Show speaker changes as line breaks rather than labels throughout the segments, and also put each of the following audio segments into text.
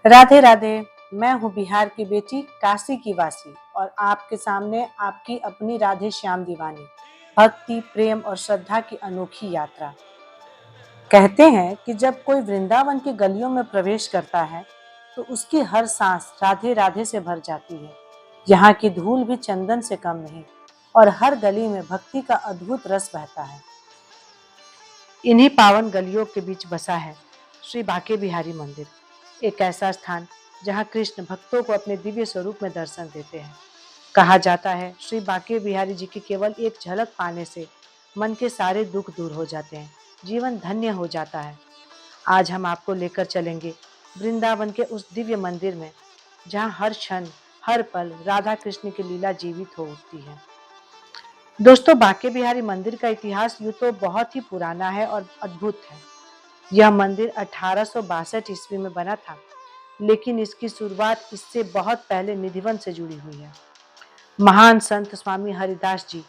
राधे राधे। मैं हूँ बिहार की बेटी, काशी की वासी, और आपके सामने आपकी अपनी राधे श्याम दीवानी। भक्ति, प्रेम और श्रद्धा की अनोखी यात्रा। कहते हैं कि जब कोई वृंदावन की गलियों में प्रवेश करता है तो उसकी हर सांस राधे राधे से भर जाती है। यहाँ की धूल भी चंदन से कम नहीं, और हर गली में भक्ति का अद्भुत रस बहता है। इन्हीं पावन गलियों के बीच बसा है श्री बांके बिहारी मंदिर, एक ऐसा स्थान जहां कृष्ण भक्तों को अपने दिव्य स्वरूप में दर्शन देते हैं। कहा जाता है श्री बांके बिहारी जी की केवल एक झलक पाने से मन के सारे दुख दूर हो जाते हैं, जीवन धन्य हो जाता है। आज हम आपको लेकर चलेंगे वृंदावन के उस दिव्य मंदिर में जहां हर क्षण, हर पल राधा कृष्ण की लीला जीवित हो उठती है। दोस्तों, बांके बिहारी मंदिर का इतिहास यूं तो बहुत ही पुराना है और अद्भुत है। यह मंदिर 1862 ईस्वी में बना था, लेकिन इसकी शुरुआत इससे बहुत पहले निधिवन से जुड़ी हुई है। महान संत स्वामी हरिदास जी,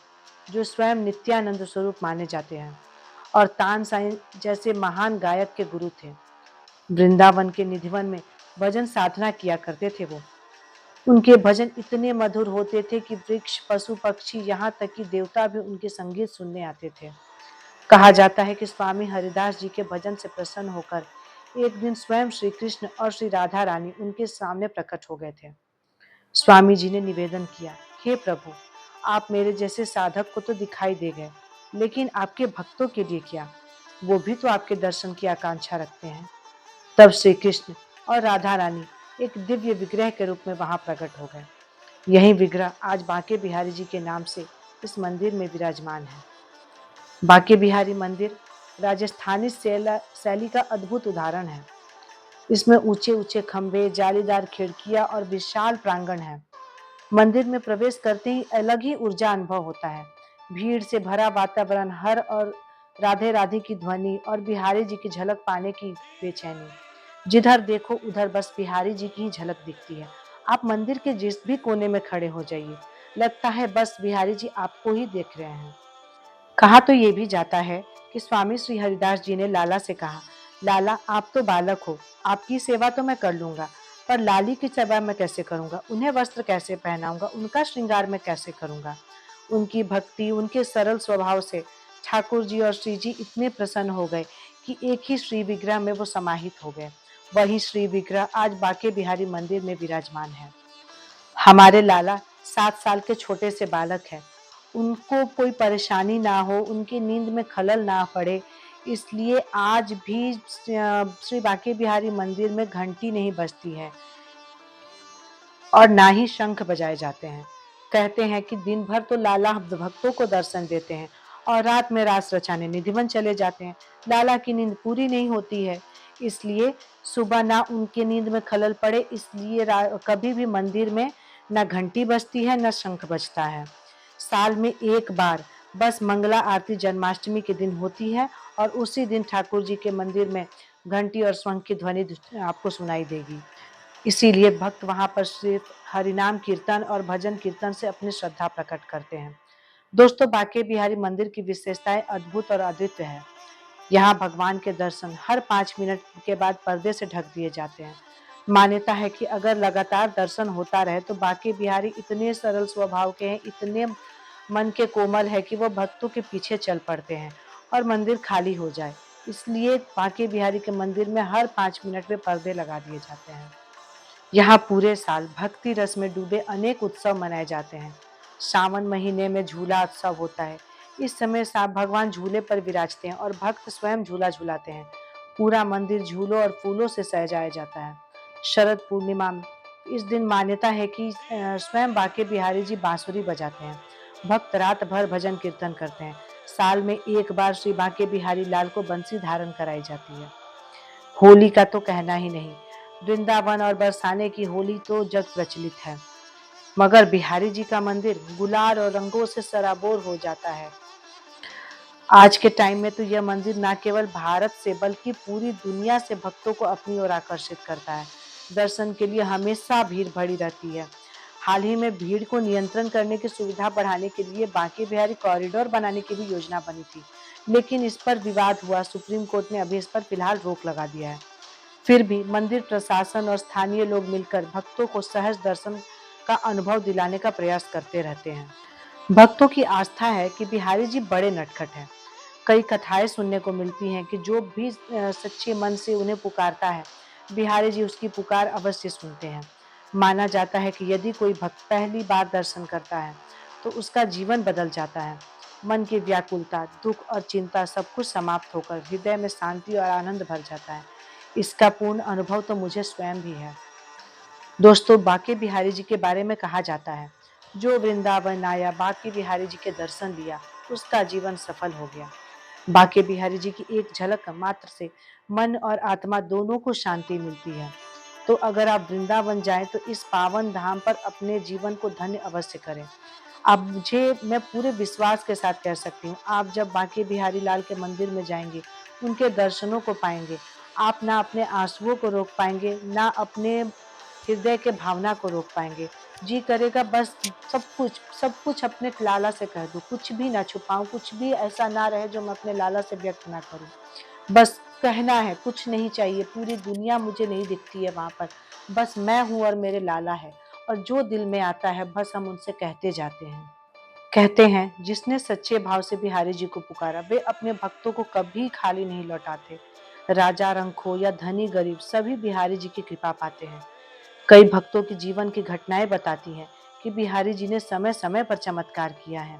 जो स्वयं नित्यानंद स्वरूप माने जाते हैं, और तानसेन जैसे महान गायक के गुरु थे, वृंदावन के निधिवन में भजन साधना किया करते थे। वो उनके भजन इतने मधुर होते थे कि वृक्ष, पशु पक्षी, यहाँ तक कि देवता भी उनके संगीत सुनने आते थे। कहा जाता है कि स्वामी हरिदास जी के भजन से प्रसन्न होकर एक दिन स्वयं श्री कृष्ण और श्री राधा रानी उनके सामने प्रकट हो गए थे। स्वामी जी ने निवेदन किया, हे प्रभु, आप मेरे जैसे साधक को तो दिखाई दे गए, लेकिन आपके भक्तों के लिए क्या? वो भी तो आपके दर्शन की आकांक्षा रखते हैं। तब श्री कृष्ण और राधा रानी एक दिव्य विग्रह के रूप में वहां प्रकट हो गए। यही विग्रह आज बांके बिहारी जी के नाम से इस मंदिर में विराजमान है। बांके बिहारी मंदिर राजस्थानी शैली का अद्भुत उदाहरण है। इसमें ऊंचे ऊंचे खंभे, जालीदार खिड़कियां और विशाल प्रांगण है। मंदिर में प्रवेश करते ही अलग ही ऊर्जा अनुभव होता है। भीड़ से भरा वातावरण, हर और राधे राधे की ध्वनि और बिहारी जी की झलक पाने की बेचैनी। जिधर देखो उधर बस बिहारी जी की ही झलक दिखती है। आप मंदिर के जिस भी कोने में खड़े हो जाइए, लगता है बस बिहारी जी आपको ही देख रहे हैं। कहा तो ये भी जाता है कि स्वामी श्री हरिदास जी ने लाला से कहा, लाला, आप तो बालक हो, आपकी सेवा तो मैं कर लूंगा, पर लाली की सेवा मैं कैसे करूंगा? उन्हें वस्त्र कैसे पहनाऊंगा? उनका श्रृंगार मैं कैसे करूंगा? उनकी भक्ति, उनके सरल स्वभाव से ठाकुर जी और श्री जी इतने प्रसन्न हो गए कि एक ही श्री विग्रह में वो समाहित हो गए। वही श्री विग्रह आज बांके बिहारी मंदिर में विराजमान है। हमारे लाला 7 साल के छोटे से बालक है। उनको कोई परेशानी ना हो, उनकी नींद में खलल ना पड़े, इसलिए आज भी श्री बांके बिहारी मंदिर में घंटी नहीं बजती है और ना ही शंख बजाए जाते हैं। कहते हैं कि दिन भर तो लाला भक्तों को दर्शन देते हैं और रात में रास रचाने निधिवन चले जाते हैं। लाला की नींद पूरी नहीं होती है, इसलिए सुबह ना उनके नींद में खलल पड़े, इसलिए कभी भी मंदिर में न घंटी बजती है न शंख बजता है। साल में एक बार बस मंगला आरती जन्माष्टमी के दिन होती है, और उसी दिन ठाकुर जी के मंदिर में घंटी और शंख की ध्वनि आपको सुनाई देगी। इसीलिए भक्त वहां पर सिर्फ हरिनाम कीर्तन और भजन कीर्तन से अपनी श्रद्धा प्रकट करते हैं। दोस्तों, बांके बिहारी मंदिर की विशेषताएं अद्भुत और अद्वितीय है। यहाँ भगवान के दर्शन हर 5 मिनट के बाद पर्दे से ढक दिए जाते हैं। मान्यता है कि अगर लगातार दर्शन होता रहे तो बांके बिहारी इतने सरल स्वभाव के हैं, इतने मन के कोमल है कि वो भक्तों के पीछे चल पड़ते हैं और मंदिर खाली हो जाए। इसलिए बांके बिहारी के मंदिर में हर 5 मिनट में पर्दे लगा दिए जाते हैं। यहाँ पूरे साल भक्ति रस में डूबे अनेक उत्सव मनाए जाते हैं। सावन महीने में झूला उत्सव होता है। इस समय साहब भगवान झूले पर विराजते हैं और भक्त स्वयं झूला झूलाते हैं। पूरा मंदिर झूलों और फूलों से सजाया जाता है। शरद पूर्णिमा में इस दिन मान्यता है कि स्वयं बांके बिहारी जी बांसुरी बजाते हैं। भक्त रात भर भजन कीर्तन करते हैं। साल में एक बार श्री बांके बिहारी लाल को बंसी धारण कराई जाती है। होली का तो कहना ही नहीं। वृंदावन और बरसाने की होली तो जग प्रचलित है, मगर बिहारी जी का मंदिर गुलाल और रंगों से सराबोर हो जाता है। आज के टाइम में तो यह मंदिर न केवल भारत से बल्कि पूरी दुनिया से भक्तों को अपनी ओर आकर्षित करता है। दर्शन के लिए हमेशा भीड़ भरी रहती है। हाल ही में भीड़ को नियंत्रण करने की सुविधा बढ़ाने के लिए बांके बिहारी कॉरिडोर बनाने की भी योजना बनी थी, लेकिन इस पर विवाद हुआ। सुप्रीम कोर्ट ने अभी इस पर फिलहाल रोक लगा दिया है। फिर भी मंदिर प्रशासन और स्थानीय लोग मिलकर भक्तों को सहज दर्शन का अनुभव दिलाने का प्रयास करते रहते हैं। भक्तों की आस्था है कि बिहारी जी बड़े नटखट हैं। कई कथाएं सुनने को मिलती हैं कि जो भी सच्चे मन से उन्हें पुकारता है, बिहारी जी उसकी पुकार अवश्य सुनते हैं। माना जाता है कि यदि कोई भक्त पहली बार दर्शन करता है, तो उसका जीवन बदल जाता है। मन की व्याकुलता, दुख और चिंता सब कुछ समाप्त होकर हृदय में शांति और आनंद भर जाता है। इसका पूर्ण अनुभव तो मुझे स्वयं भी है। दोस्तों, बांके बिहारी जी के बारे में कहा जाता है, जो वृंदावन आया, बांके बिहारी जी के दर्शन लिया, उसका जीवन सफल हो गया। बांके बिहारी जी की एक झलक मात्र से मन और आत्मा दोनों को शांति मिलती है। तो अगर आप वृंदावन जाएं तो इस पावन धाम पर अपने जीवन को धन्य अवश्य करें। आप मुझे मैं पूरे विश्वास के साथ कह सकती हूँ, आप जब बांके बिहारी लाल के मंदिर में जाएंगे, उनके दर्शनों को पाएंगे, आप ना अपने आंसुओं को रोक पाएंगे, ना अपने हृदय के भावना को रोक पाएंगे। जी करेगा बस सब कुछ अपने लाला से कह दूं, कुछ भी ना छुपाऊं, कुछ भी ऐसा ना रहे जो मैं अपने लाला से व्यक्त ना करूं। बस कहना है, कुछ नहीं चाहिए, पूरी दुनिया मुझे नहीं दिखती है वहां पर, बस मैं हूं और मेरे लाला है, और जो दिल में आता है बस हम उनसे कहते जाते हैं। कहते हैं, जिसने सच्चे भाव से बिहारी जी को पुकारा, वे अपने भक्तों को कभी खाली नहीं लौटाते। राजा रंक हो या धनी गरीब, सभी बिहारी जी की कृपा पाते हैं। कई भक्तों की जीवन की घटनाएं बताती हैं कि बिहारी जी ने समय समय पर चमत्कार किया है।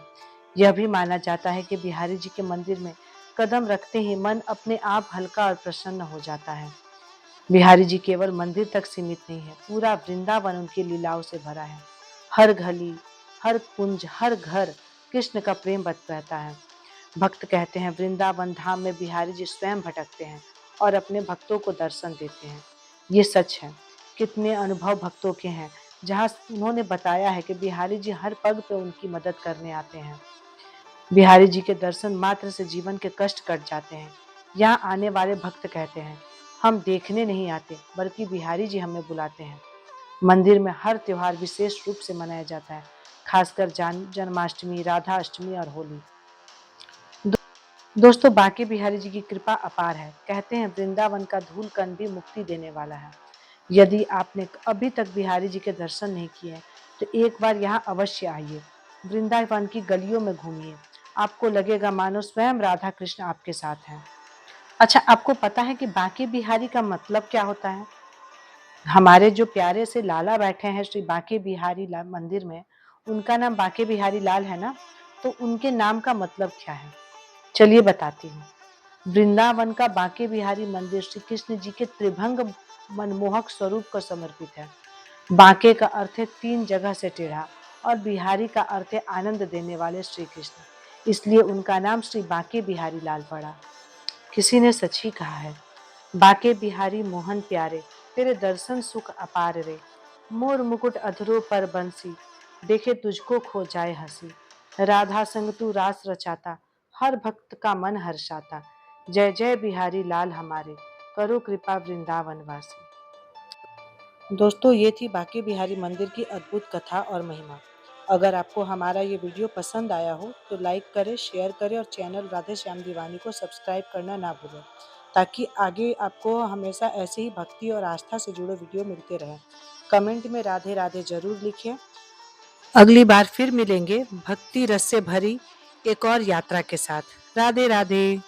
यह भी माना जाता है कि बिहारी जी के मंदिर में कदम रखते ही मन अपने आप हल्का और प्रसन्न हो जाता है। बिहारी जी केवल मंदिर तक सीमित नहीं है, पूरा वृंदावन उनकी लीलाओं से भरा है। हर गली, हर कुंज, हर घर कृष्ण का प्रेम बहता है। भक्त कहते हैं, वृंदावन धाम में बिहारी जी स्वयं भटकते हैं और अपने भक्तों को दर्शन देते हैं। ये सच है। कितने अनुभव भक्तों के हैं, जहाँ उन्होंने बताया है कि बिहारी जी हर पग पे उनकी मदद करने आते हैं। बिहारी जी के दर्शन मात्र से जीवन के कष्ट कट जाते हैं। यहाँ आने वाले भक्त कहते हैं, हम देखने नहीं आते, बल्कि बिहारी जी हमें बुलाते हैं। मंदिर में हर त्योहार विशेष रूप से मनाया जाता है, खासकर जन्माष्टमी, राधा अष्टमी और होली। दोस्तों, बांके बिहारी जी की कृपा अपार है। कहते हैं, वृंदावन का धूल कण भी मुक्ति देने वाला है। यदि आपने अभी तक बिहारी जी के दर्शन नहीं किए हैं, तो एक बार यहाँ अवश्य आइए। वृंदावन की गलियों में घूमिए, आपको लगेगा मानो स्वयं राधा कृष्ण आपके साथ हैं। अच्छा, आपको पता है कि बांके बिहारी का मतलब क्या होता है? हमारे जो प्यारे से लाला बैठे हैं श्री बांके बिहारी मंदिर में, उनका नाम बांके बिहारी लाल है ना, तो उनके नाम का मतलब क्या है? चलिए बताती हूँ। वृंदावन का बांके बिहारी मंदिर श्री कृष्ण जी के त्रिभंग मनमोहक स्वरूप को समर्पित है। बांके का अर्थ है 3 जगह से टेढ़ा, और बिहारी का अर्थ है आनंद देने वाले श्री कृष्ण। इसलिए उनका नाम श्री बांके बिहारी लाल पड़ा। किसी ने सच ही कहा है, बांके बिहारी मोहन प्यारे, तेरे दर्शन सुख अपार रे। मोर मुकुट अधरों पर बंसी, देखे तुझको खो जाए हंसी। राधा संग तू रास रचाता, हर भक्त का मन हर्षाता। जय जय बिहारी लाल हमारे, करो कृपा वृंदावन वासी। दोस्तों, ये थी बांके बिहारी मंदिर की अद्भुत कथा और महिमा। अगर आपको हमारा ये वीडियो पसंद आया हो तो लाइक करें, शेयर करें और चैनल राधे श्याम दीवानी को सब्सक्राइब करना ना भूलें, ताकि आगे आपको हमेशा ऐसे ही भक्ति और आस्था से जुड़े वीडियो मिलते रहें। कमेंट में राधे राधे जरूर लिखें। अगली बार फिर मिलेंगे भक्ति रस से भरी एक और यात्रा के साथ। राधे राधे।